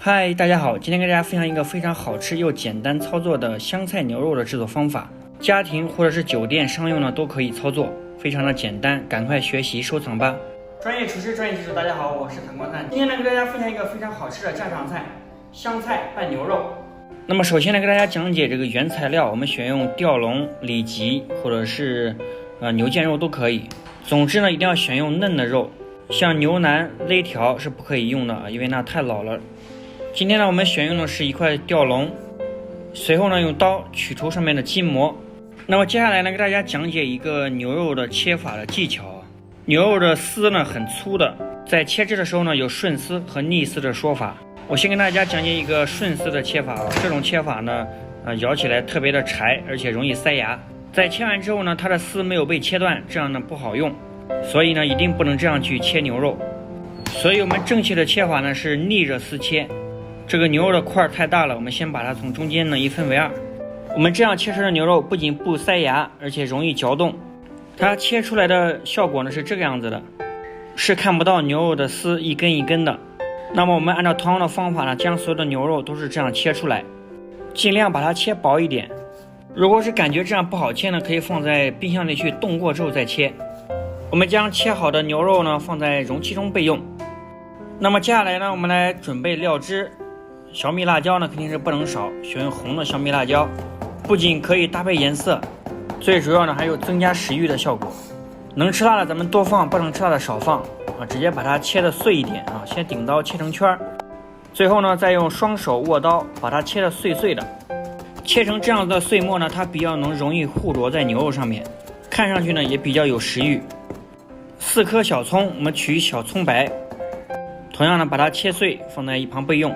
嗨，大家好，今天给大家分享一个非常好吃又简单操作的香菜牛肉的制作方法，家庭或者是酒店商用呢都可以操作，非常的简单，赶快学习收藏吧。专业厨师，专业技术，大家好，我是谭光灿，今天呢给大家分享一个非常好吃的家常菜，香菜拌牛肉。那么首先来给大家讲解这个原材料，我们选用吊龙、里脊或者是牛腱肉都可以，总之呢一定要选用嫩的肉，像牛腩、肋条是不可以用的，因为那太老了。今天呢，我们选用的是一块吊龙，随后呢用刀取出上面的筋膜。那么接下来呢，给大家讲解一个牛肉的切法的技巧。牛肉的丝呢很粗的，在切制的时候呢有顺丝和逆丝的说法。我先跟大家讲解一个顺丝的切法啊，这种切法呢，咬起来特别的柴，而且容易塞牙。在切完之后呢，它的丝没有被切断，这样呢不好用，所以呢一定不能这样去切牛肉。所以我们正确的切法呢是逆着丝切。这个牛肉的块太大了，我们先把它从中间呢一分为二。我们这样切出的牛肉不仅不塞牙，而且容易嚼动。它切出来的效果呢是这个样子的，是看不到牛肉的丝一根一根的。那么我们按照同样的方法呢，将所有的牛肉都是这样切出来，尽量把它切薄一点。如果是感觉这样不好切呢，可以放在冰箱里去冻过之后再切。我们将切好的牛肉呢放在容器中备用。那么接下来呢，我们来准备料汁。小米辣椒呢肯定是不能少，选用红的小米辣椒，不仅可以搭配颜色，最主要呢还有增加食欲的效果。能吃辣的咱们多放，不能吃辣的少放啊，直接把它切的碎一点啊，先顶刀切成圈，最后呢再用双手握刀把它切的碎碎的。切成这样的碎末呢，它比较容易糊着在牛肉上面，看上去呢也比较有食欲。4颗小葱，我们取小葱白，同样呢把它切碎放在一旁备用。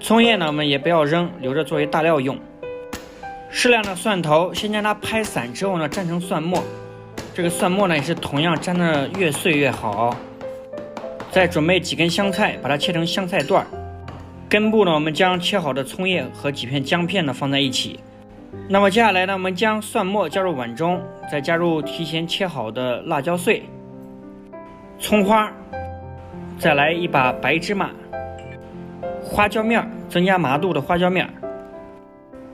葱叶呢我们也不要扔，留着作为大料用。适量的蒜头，先将它拍散之后呢蘸成蒜末，这个蒜末呢也是同样蘸的越碎越好。再准备几根香菜，把它切成香菜段。根部呢我们将切好的葱叶和几片姜片呢放在一起。那么接下来呢，我们将蒜末加入碗中，再加入提前切好的辣椒碎、葱花，再来一把白芝麻、花椒面，增加麻度的花椒面。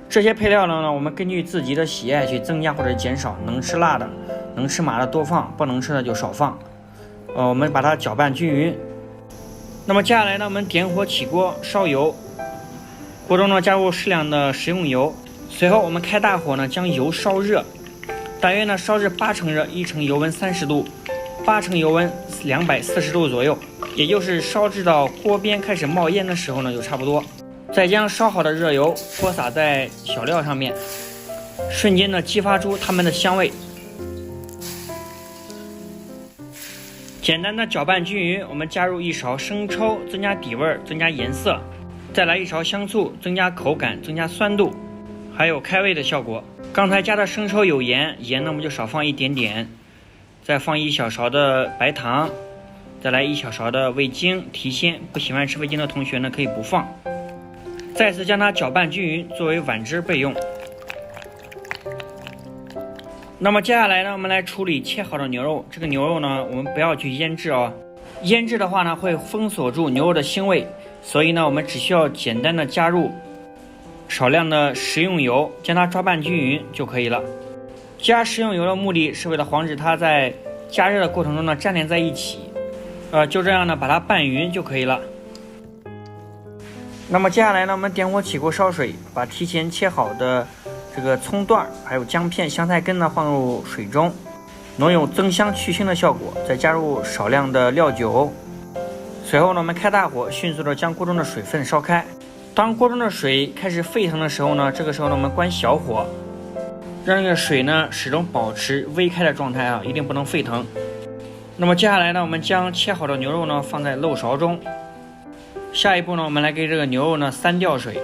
这些配料呢，我们根据自己的喜爱去增加或者减少，能吃辣的、能吃麻的多放，不能吃的就少放。我们把它搅拌均匀。那么接下来呢，我们点火起锅烧油，锅中呢加入适量的食用油，随后我们开大火呢将油烧热，大约呢烧至8成热，1成油温30度，8成油温240度左右。也就是烧制到锅边开始冒烟的时候呢就差不多。再将烧好的热油泼洒在小料上面，瞬间呢激发出它们的香味。简单的搅拌均匀，我们加入1勺生抽，增加底味，增加颜色。再来1勺香醋，增加口感，增加酸度，还有开胃的效果。刚才加的生抽有盐，盐呢我们就少放一点点。再放1小勺的白糖，再来1小勺的味精提鲜，不喜欢吃味精的同学呢可以不放。再次将它搅拌均匀，作为碗汁备用。那么接下来呢，我们来处理切好的牛肉。这个牛肉呢，我们不要去腌制哦，腌制的话呢会封锁住牛肉的腥味，所以呢我们只需要简单的加入少量的食用油，将它抓拌均匀就可以了。加食用油的目的是为了防止它在加热的过程中呢粘连在一起，就这样呢把它拌匀就可以了。那么接下来呢，我们点火起锅烧水，把提前切好的这个葱段还有姜片、香菜根呢放入水中，能有增香去腥的效果。再加入少量的料酒，随后呢我们开大火，迅速的将锅中的水分烧开。当锅中的水开始沸腾的时候呢，这个时候呢我们关小火，让这个水呢始终保持微开的状态啊，一定不能沸腾。那么接下来呢，我们将切好的牛肉呢放在漏勺中。下一步呢，我们来给这个牛肉呢3吊水。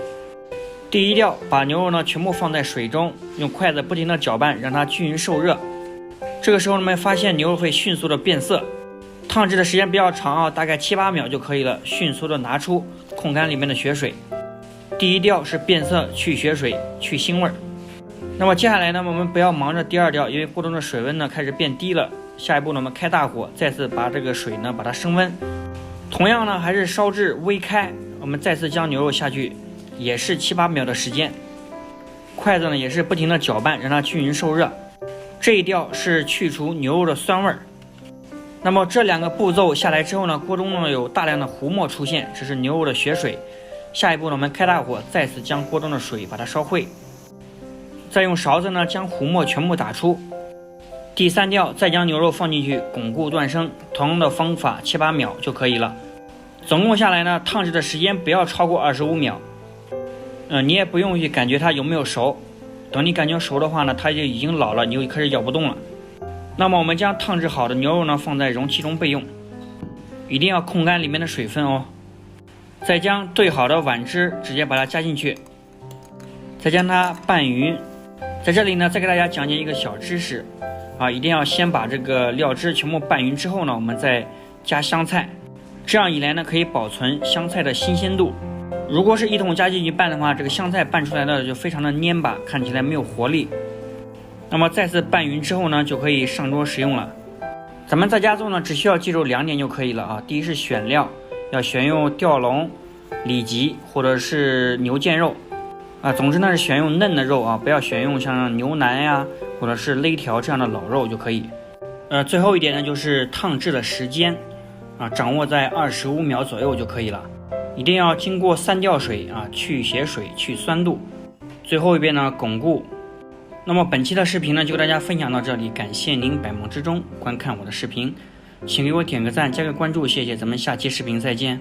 第1吊，把牛肉呢全部放在水中，用筷子不停的搅拌，让它均匀受热。这个时候呢，我们发现牛肉会迅速的变色，烫制的时间比较长啊，大概7、8秒就可以了。迅速的拿出，控干里面的血水。第1吊是变色、去血水、去腥味。那么接下来呢，我们不要忙着第2吊，因为锅中的水温呢开始变低了。下一步呢，我们开大火，再次把这个水呢把它升温。同样呢，还是烧至微开，我我们再次将牛肉下去，也是7、8秒的时间。筷子呢也是不停的搅拌，让它均匀受热。这一调是去除牛肉的酸味儿。那么这2个步骤下来之后呢，锅中呢有大量的糊沫出现，这是牛肉的血水。下一步呢，我们开大火，再次将锅中的水把它烧沸，再用勺子呢将糊沫全部打出。第3调，再将牛肉放进去巩固断生，同样的方法7、8秒就可以了。总共下来呢，烫制的时间不要超过25秒。你也不用去感觉它有没有熟，等你感觉熟的话呢，它就已经老了，你就开始咬不动了。那么我们将烫制好的牛肉呢放在容器中备用，一定要控干里面的水分哦。再将兑好的碗汁直接把它加进去，再将它拌匀。在这里呢，再给大家讲解一个小知识一定要先把这个料汁全部拌匀之后呢，我们再加香菜，这样一来呢，可以保存香菜的新鲜度。如果是一同加进去拌的话，这个香菜拌出来的就非常的蔫巴，看起来没有活力。那么再次拌匀之后呢，就可以上桌食用了。咱们在家做呢，只需要记住2点就可以了第一是选料，要选用吊龙、里脊或者是牛腱肉总之呢是选用嫩的肉不要选用像牛腩呀或者是肋条这样的老肉就可以。最后一点呢就是烫制的时间掌握在25秒左右就可以了。一定要经过3调水去血水、去酸度。最后一遍呢巩固。那么本期的视频呢就给大家分享到这里，感谢您百忙之中观看我的视频，请给我点个赞、加个关注，谢谢，咱们下期视频再见。